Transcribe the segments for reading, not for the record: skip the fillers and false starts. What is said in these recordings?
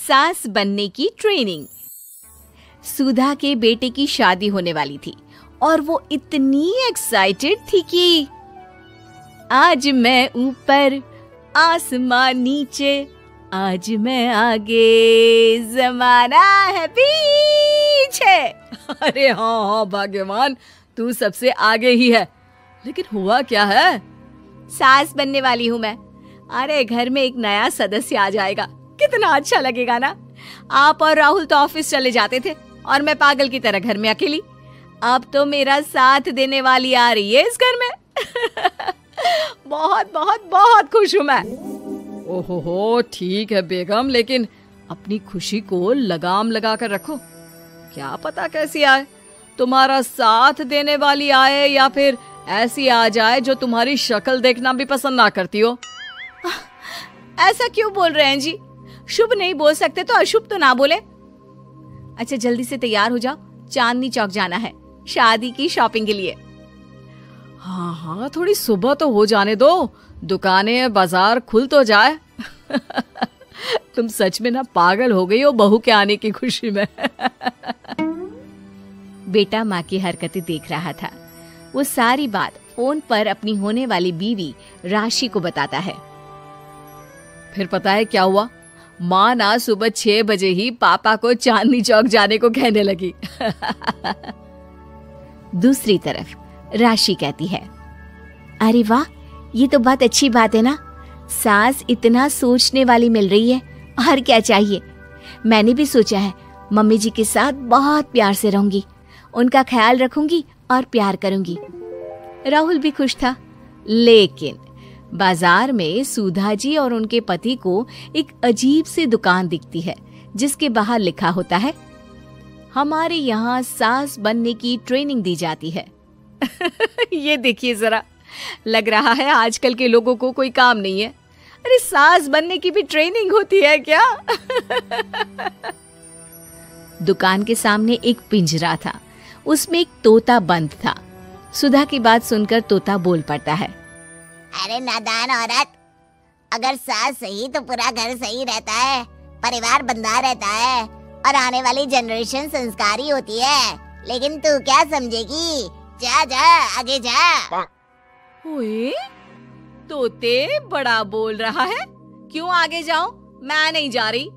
सास बनने की ट्रेनिंग। सुधा के बेटे की शादी होने वाली थी और वो इतनी एक्साइटेड थी कि आज मैं ऊपर आसमां नीचे, आज मैं आगे जमाना है पीछे। अरे हाँ भाग्यवान, तू सबसे आगे ही है। लेकिन हुआ क्या है? सास बनने वाली हूँ मैं। अरे घर में एक नया सदस्य आ जाएगा, कितना अच्छा लगेगा ना। आप और राहुल तो ऑफिस चले जाते थे और मैं पागल की तरह घर में अकेली। अब तो मेरा साथ देने वाली आ रही है इस घर में। बहुत बहुत बहुत खुश हूँ मैं। ओहो ठीक है बेगम, लेकिन अपनी खुशी को लगाम लगा कर रखो। क्या पता कैसी आए, तुम्हारा साथ देने वाली आए या फिर ऐसी आ जाए जो तुम्हारी शक्ल देखना भी पसंद ना करती हो। ऐसा क्यों बोल रहे हैं जी? शुभ नहीं बोल सकते तो अशुभ तो ना बोले। अच्छा जल्दी से तैयार हो जाओ, चांदनी चौक जाना है शादी की शॉपिंग के लिए। हाँ हाँ, थोड़ी सुबह तो हो जाने दो, दुकानें बाजार खुल तो जाए। तुम सच में ना पागल हो गई हो बहू के आने की खुशी में। बेटा माँ की हरकतें देख रहा था। वो सारी बात फोन पर अपनी होने वाली बीवी राशि को बताता है। फिर पता है क्या हुआ? माँ ना सुबह 6 बजे ही पापा को चांदनी चौक जाने को कहने लगी। दूसरी तरफ राशि कहती है, अरे वाह, ये तो बहुत अच्छी बात है ना। सास इतना सोचने वाली मिल रही है, और क्या चाहिए। मैंने भी सोचा है मम्मी जी के साथ बहुत प्यार से रहूंगी, उनका ख्याल रखूंगी और प्यार करूंगी। राहुल भी खुश था। लेकिन बाजार में सुधा जी और उनके पति को एक अजीब सी दुकान दिखती है जिसके बाहर लिखा होता है, हमारे यहाँ सास बनने की ट्रेनिंग दी जाती है। ये देखिए जरा, लग रहा है आजकल के लोगों को कोई काम नहीं है। अरे सास बनने की भी ट्रेनिंग होती है क्या? दुकान के सामने एक पिंजरा था, उसमें एक तोता बंद था। सुधा की बात सुनकर तोता बोल पड़ता है, अरे नादान औरत, अगर सास सही तो पूरा घर सही रहता है, परिवार बंधा रहता है और आने वाली जनरेशन संस्कारी होती है। लेकिन तू क्या समझेगी? जा जा आगे जा। ओए, तोते बड़ा बोल रहा है, क्यों आगे जाऊं? मैं नहीं जा रही।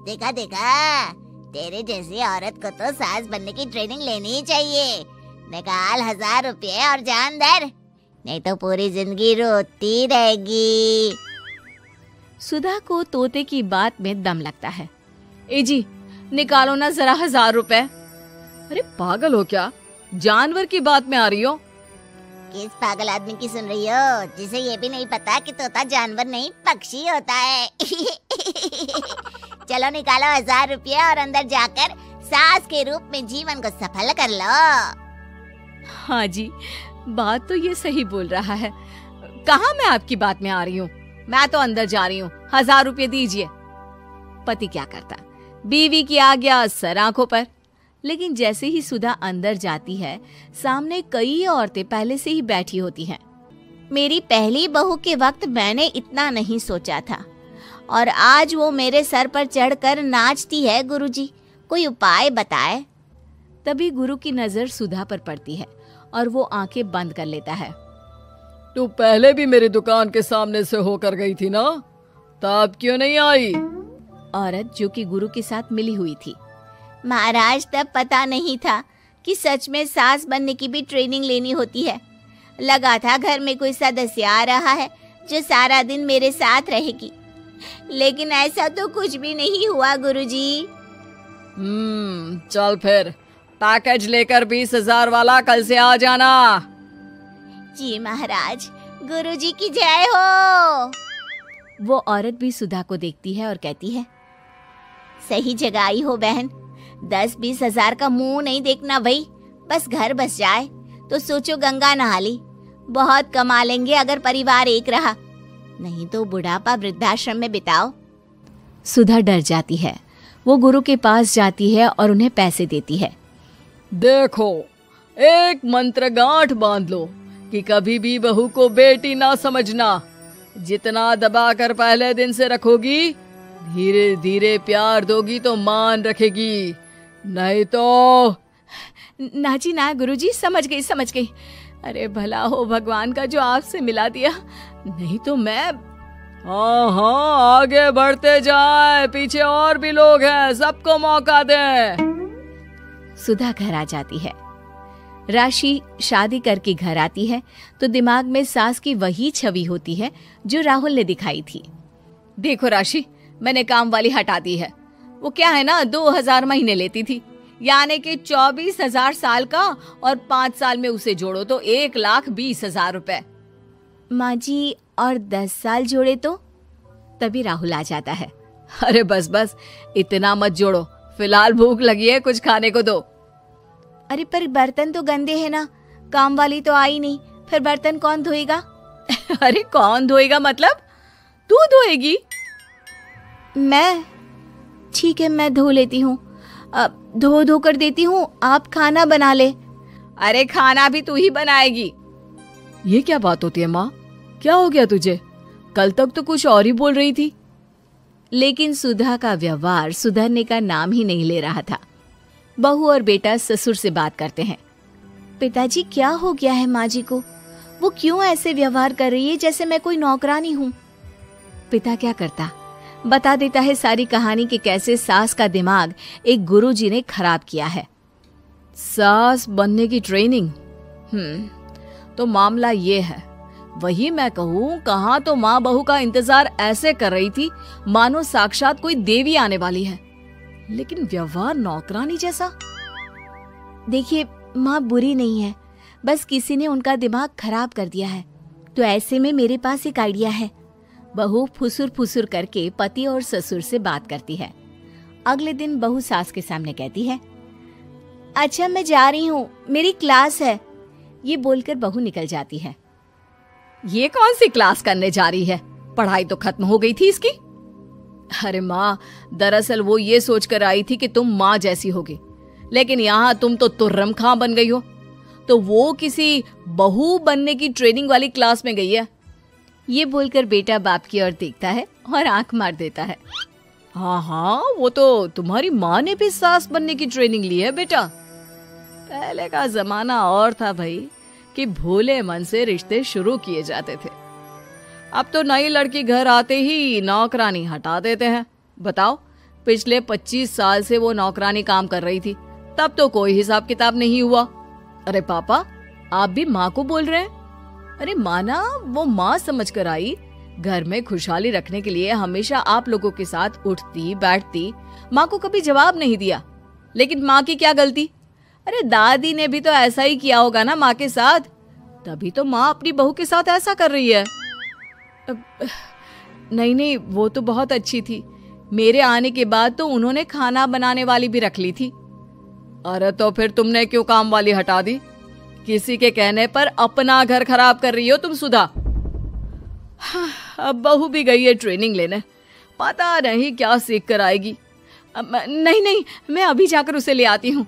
देखा देखा, तेरे जैसी औरत को तो सास बनने की ट्रेनिंग लेनी ही चाहिए। निकाल 1000 रुपये और जान दर, नहीं तो पूरी जिंदगी रोती रहेगी। सुधा को तोते की बात में दम लगता है। ए जी, निकालो ना जरा 1000 रुपए। अरे पागल हो क्या? जानवर की बात में आ रही हो? किस पागल आदमी की सुन रही हो, जिसे ये भी नहीं पता कि तोता जानवर नहीं पक्षी होता है। चलो निकालो 1000 रुपये और अंदर जाकर सास के रूप में जीवन को सफल कर लो। हाँ जी, बात तो ये सही बोल रहा है। कहाँ मैं आपकी बात में आ रही हूँ? मैं तो अंदर जा रही हूँ, 1000 रुपये दीजिए। पति क्या करता, बीवी की आज्ञा सर आंखों पर। लेकिन जैसे ही सुधा अंदर जाती है, सामने कई औरतें पहले से ही बैठी होती हैं। मेरी पहली बहू के वक्त मैंने इतना नहीं सोचा था, और आज वो मेरे सर पर चढ़कर नाचती है। गुरुजी, कोई उपाय बताए। तभी गुरु की नजर सुधा पर पड़ती है और वो आंखें बंद कर लेता है। तू पहले भी मेरी दुकान के सामने से होकर गई थी ना, तब क्यों नहीं आई? औरत जो कि गुरु के साथ मिली हुई थी। महाराज, तब पता नहीं था कि सच में सास बनने की भी ट्रेनिंग लेनी होती है। लगा था घर में कोई सदस्य आ रहा है जो सारा दिन मेरे साथ रहेगी, लेकिन ऐसा तो कुछ भी नहीं हुआ गुरुजी। चल फिर पैकेज लेकर 20,000 वाला कल से आ जाना। जी महाराज, गुरुजी की जय हो। वो औरत भी सुधा को देखती है और कहती है, सही जगह आई हो बहन। 10-20 हजार का मुंह नहीं देखना भाई, बस घर बस जाए तो सोचो गंगा नहा ली। बहुत कमा लेंगे अगर परिवार एक रहा, नहीं तो बुढ़ापा वृद्धाश्रम में बिताओ। सुधा डर जाती है। वो गुरु के पास जाती है और उन्हें पैसे देती है। देखो, एक मंत्र गांठ बांध लो कि कभी भी बहू को बेटी ना समझना। जितना दबाकर पहले दिन से रखोगी, धीरे धीरे प्यार दोगी तो मान रखेगी, नहीं तो। ना जी ना गुरुजी, समझ गई। अरे भला हो भगवान का जो आपसे मिला दिया, नहीं तो मैं। हाँ, आगे बढ़ते जाए, पीछे और भी लोग हैं, सबको मौका दे। सुधा घर आ जाती है। राशि शादी करके घर आती है तो दिमाग में सास की वही छवि होती है जो राहुल ने दिखाई थी। देखो राशि, मैंने काम वाली हटा दी है। वो क्या है ना, 2000 महीने लेती थी, यानी कि 24,000 साल का, और 5 साल में उसे जोड़ो तो 1,20,000 रुपए। माँ जी, और 10 साल जोड़े तो? तभी राहुल आ जाता है। अरे बस, इतना मत जोड़ो, फिलहाल भूख लगी है, कुछ खाने को दो। अरे पर बर्तन तो गंदे हैं ना, काम वाली तो आई नहीं, फिर बर्तन कौन धोएगा? अरे कौन धोएगा मतलब? तू धोएगी? मैं? ठीक है, मैं धो लेती हूँ, धो कर देती हूँ, आप खाना बना ले। अरे खाना भी तू ही बनाएगी? ये क्या बात होती है माँ, क्या हो गया तुझे? कल तक तो कुछ और ही बोल रही थी। लेकिन सुधा का व्यवहार सुधरने का नाम ही नहीं ले रहा था। बहू और बेटा ससुर से बात करते हैं। पिताजी, क्या हो गया है माँ जी को? वो क्यों ऐसे व्यवहार कर रही है जैसे मैं कोई नौकरानी हूँ? पिता क्या करता, बता देता है सारी कहानी कि कैसे सास का दिमाग एक गुरुजी ने खराब किया है। सास बनने की ट्रेनिंग? तो मामला ये है, वही मैं कहूँ, कहाँ तो माँ बहू का इंतजार ऐसे कर रही थी मानो साक्षात कोई देवी आने वाली है, लेकिन व्यवहार नौकरानी जैसा। देखिए, माँ बुरी नहीं है, बस किसी ने उनका दिमाग खराब कर दिया है। तो ऐसे में मेरे पास एक आइडिया है। बहू फुसुर फुसुर करके पति और ससुर से बात करती है। अगले दिन बहू सास के सामने कहती है, अच्छा मैं जा रही हूँ, मेरी क्लास है। ये बोलकर बहू निकल जाती है। ये कौन सी क्लास करने जा रही है? पढ़ाई तो खत्म हो गई थी इसकी। अरे माँ, दरअसल वो ये सोचकर आई थी कि तुम माँ जैसी होगी, लेकिन यहाँ तुम तो तुर्रम खां बन गई हो। तो वो किसी बहू बनने की ट्रेनिंग वाली क्लास में गई है। ये बोलकर बेटा बाप की ओर देखता है और आंख मार देता है। हाँ, वो तो तुम्हारी माँ ने भी सास बनने की ट्रेनिंग ली है बेटा। पहले का जमाना और था भाई, कि भोले मन से रिश्ते शुरू किए जाते थे। अब तो नई लड़की घर आते ही नौकरानी हटा देते हैं। बताओ, पिछले 25 साल से वो नौकरानी काम कर रही थी, तब तो कोई हिसाब किताब नहीं हुआ। अरे पापा, आप भी माँ को बोल रहे हैं? अरे माना, वो माँ समझ कर आई, घर में खुशहाली रखने के लिए हमेशा आप लोगों के साथ उठती बैठती, माँ को कभी जवाब नहीं दिया। लेकिन माँ की क्या गलती? अरे दादी ने भी तो ऐसा ही किया होगा ना माँ के साथ, तभी तो माँ अपनी बहू के साथ ऐसा कर रही है। नहीं, वो तो बहुत अच्छी थी। मेरे आने के बाद तो उन्होंने खाना बनाने वाली भी रख ली थी। अरे तो फिर तुमने क्यों काम वाली हटा दी? किसी के कहने पर अपना घर खराब कर रही हो तुम सुधा। अब बहू भी गई है ट्रेनिंग लेने, पता नहीं क्या सीख कर आएगी। नहीं, मैं अभी जाकर उसे ले आती हूँ।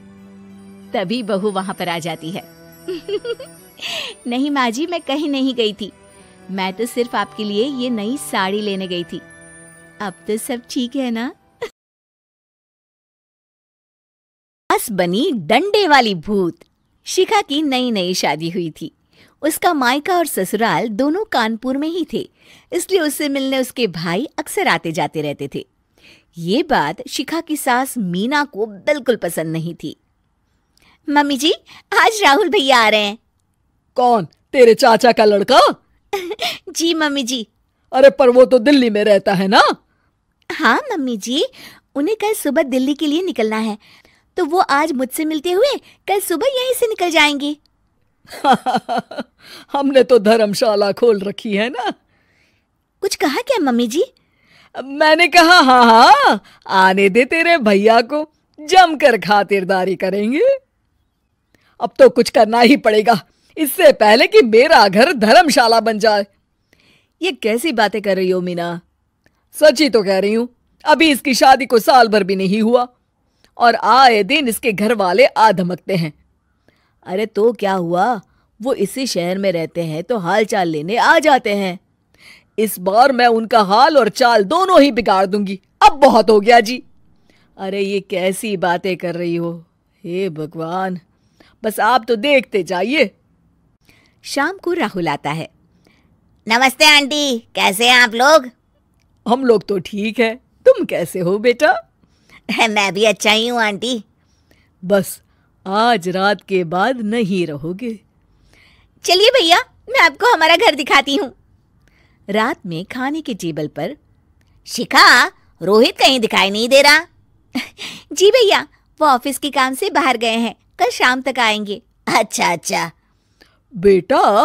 तभी बहू वहां पर आ जाती है। नहीं माँ जी, मैं कहीं नहीं गई थी, मैं तो सिर्फ आपके लिए ये नई साड़ी लेने गई थी। अब तो सब ठीक है ना? बस बनी डंडे वाली भूत। शिखा की नई नई शादी हुई थी। उसका मायका और ससुराल दोनों कानपुर में ही थे, इसलिए उससे मिलने उसके भाई अक्सर आते जाते रहते थे। ये बात शिखा की सास मीना को बिल्कुल पसंद नहीं थी। मम्मी जी, आज राहुल भैया आ रहे हैं। कौन, तेरे चाचा का लड़का? जी मम्मी जी। अरे पर वो तो दिल्ली में रहता है ना? हाँ मम्मी जी, उन्हें कल सुबह दिल्ली के लिए निकलना है, तो वो आज मुझसे मिलते हुए कल सुबह यहीं से निकल जाएंगे। हमने तो धर्मशाला खोल रखी है ना। कुछ कहा क्या मम्मी जी? मैंने कहा हाँ, आने दे तेरे भैया को, जमकर खातिरदारी करेंगे। अब तो कुछ करना ही पड़ेगा, इससे पहले कि मेरा घर धर्मशाला बन जाए। ये कैसी बातें कर रही हो मीना? सच ही तो कह रही हूं। अभी इसकी शादी को साल भर भी नहीं हुआ और आए दिन इसके घर वाले आ धमकते हैं। अरे तो क्या हुआ, वो इसी शहर में रहते हैं तो हाल चाल लेने आ जाते हैं। इस बार मैं उनका हाल और चाल दोनों ही बिगाड़ दूंगी। अब बहुत हो गया जी। अरे ये कैसी बातें कर रही हो, हे भगवान, बस आप तो देखते जाइए। शाम को राहुल आता है। नमस्ते आंटी, कैसे हैं आप लोग? हम लोग तो ठीक है, तुम कैसे हो बेटा? मैं भी अच्छा ही हूँ आंटी। बस आज रात के बाद नहीं रहोगे? चलिए भैया, मैं आपको हमारा घर दिखाती हूँ। रात में खाने के टेबल पर शिखा, रोहित कहीं दिखाई नहीं दे रहा। जी भैया, वो ऑफिस के काम से बाहर गए हैं, कल शाम तक आएंगे। अच्छा अच्छा। बेटा,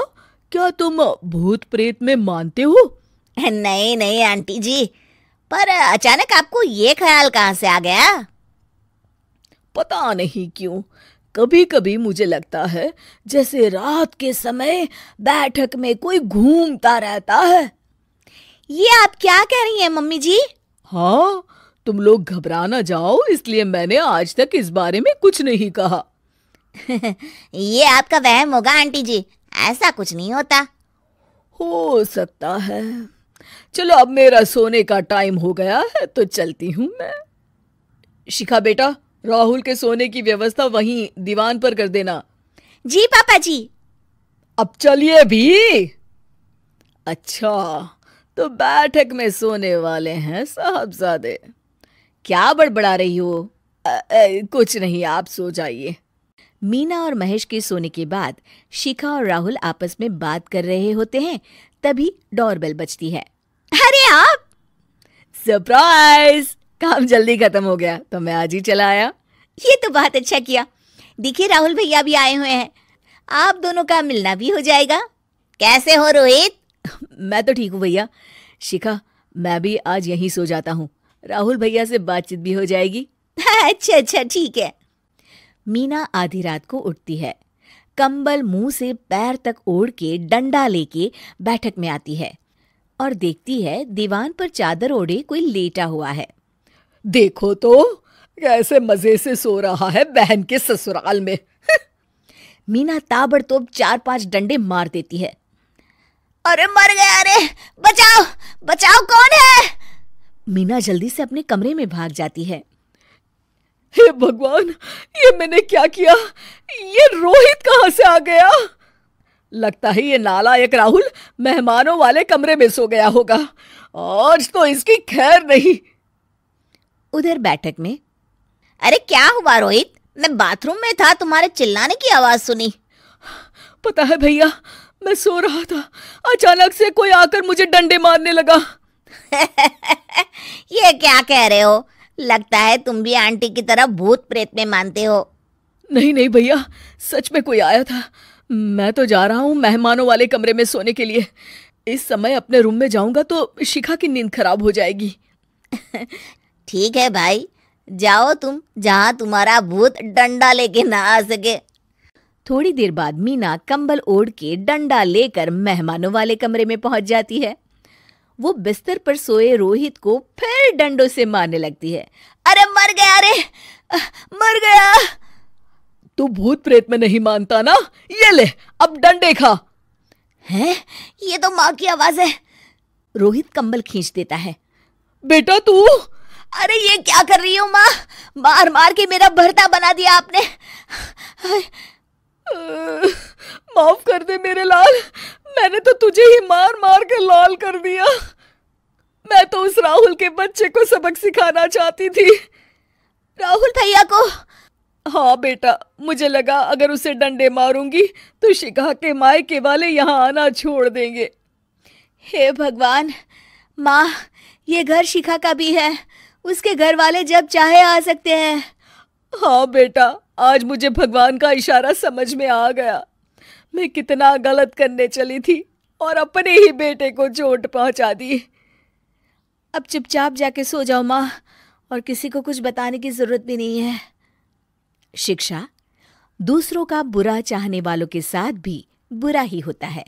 क्या तुम भूत प्रेत में मानते हो? नहीं नहीं आंटी जी, पर अचानक आपको ये ख्याल कहाँ से आ गया? पता नहीं क्यों, कभी कभी मुझे लगता है जैसे रात के समय बैठक में कोई घूमता रहता है। ये आप क्या कह रही हैं मम्मी जी? हाँ, तुम लोग घबरा ना जाओ, इसलिए मैंने आज तक इस बारे में कुछ नहीं कहा। ये आपका वहम होगा आंटी जी, ऐसा कुछ नहीं होता। हो सकता है। चलो अब मेरा सोने का टाइम हो गया है तो चलती हूँ मैं। शिखा बेटा, राहुल के सोने की व्यवस्था वहीं दीवान पर कर देना। जी पापा जी। अब चलिए भी। अच्छा, तो बैठक में सोने वाले हैं साहबजादे। क्या बड़बड़ा रही हो? कुछ नहीं, आप सो जाइए। मीना और महेश के सोने के बाद शिखा और राहुल आपस में बात कर रहे होते हैं, तभी डोरबेल बजती है। अरे आप! सरप्राइज! काम जल्दी खत्म हो गया तो मैं आज ही चला आया। ये तो बहुत अच्छा किया। देखिए राहुल भैया भी आए हुए हैं, आप दोनों का मिलना भी हो जाएगा। कैसे हो रोहित? मैं तो ठीक हूँ भैया। शिखा, मैं भी आज यहीं सो जाता हूँ, राहुल भैया से बातचीत भी हो जाएगी। अच्छा अच्छा, ठीक है। मीना आधी रात को उठती है, कंबल मुंह से पैर तक ओढ़ के डंडा लेके बैठक में आती है और देखती है दीवान पर चादर ओढ़े कोई लेटा हुआ है। देखो तो कैसे मजे से सो रहा है बहन के ससुराल में। मीना ताबड़तोड़ 4-5 डंडे मार देती है। अरे मर गया! अरे बचाओ बचाओ, कौन है? मीना जल्दी से अपने कमरे में भाग जाती है। हे भगवान, ये मैंने क्या किया? ये रोहित कहाँ से आ गया? लगता है ये नालायक राहुल मेहमानों वाले कमरे में सो गया होगा। आज तो इसकी खैर नहीं। उधर बैठक में, अरे क्या हुआ रोहित? मैं बाथरूम में था, तुम्हारे चिल्लाने की आवाज सुनी। पता है भैया, मैं सो रहा था, अचानक से कोई आकर मुझे डंडे मारने लगा। ये क्या कह रहे हो? लगता है तुम भी आंटी की तरह भूत प्रेत में मानते हो। नहीं नहीं भैया, सच में कोई आया था। मैं तो जा रहा हूँ मेहमानों वाले कमरे में सोने के लिए। इस समय अपने रूम में जाऊंगा तो शिखा की नींद खराब हो जाएगी। ठीक है भाई, जाओ तुम, जहां तुम्हारा भूत डंडा लेके ना आ सके। थोड़ी देर बाद मीना कंबल ओढ़ के डंडा लेकर मेहमानों वाले कमरे में पहुंच जाती है। वो बिस्तर पर सोए रोहित को फिर डंडों से मारने लगती है। अरे मर गया! अरे मर गया! तू भूत प्रेत में नहीं मानता ना? ये ले, अब डंडे खा। हैं? ये तो माँ की आवाज है। रोहित कंबल खींच देता है। बेटा तू! अरे ये क्या कर रही हो माँ? मार मार के मेरा भरता बना दिया आपने। माफ कर दे मेरे लाल, मैंने तो तुझे ही मार मार के लाल कर दिया। मैं तो उस राहुल के बच्चे को सबक सिखाना चाहती थी। राहुल भैया को? हाँ बेटा, मुझे लगा अगर उसे डंडे मारूंगी तो शिखा के मायके वाले यहाँ आना छोड़ देंगे। हे भगवान! माँ, ये घर शिखा का भी है, उसके घर वाले जब चाहे आ सकते हैं। हाँ बेटा, आज मुझे भगवान का इशारा समझ में आ गया। मैं कितना गलत करने चली थी और अपने ही बेटे को चोट पहुंचा दी। अब चुपचाप जाके सो जाओ माँ, और किसी को कुछ बताने की जरूरत भी नहीं है। शिक्षा दूसरों का बुरा चाहने वालों के साथ भी बुरा ही होता है।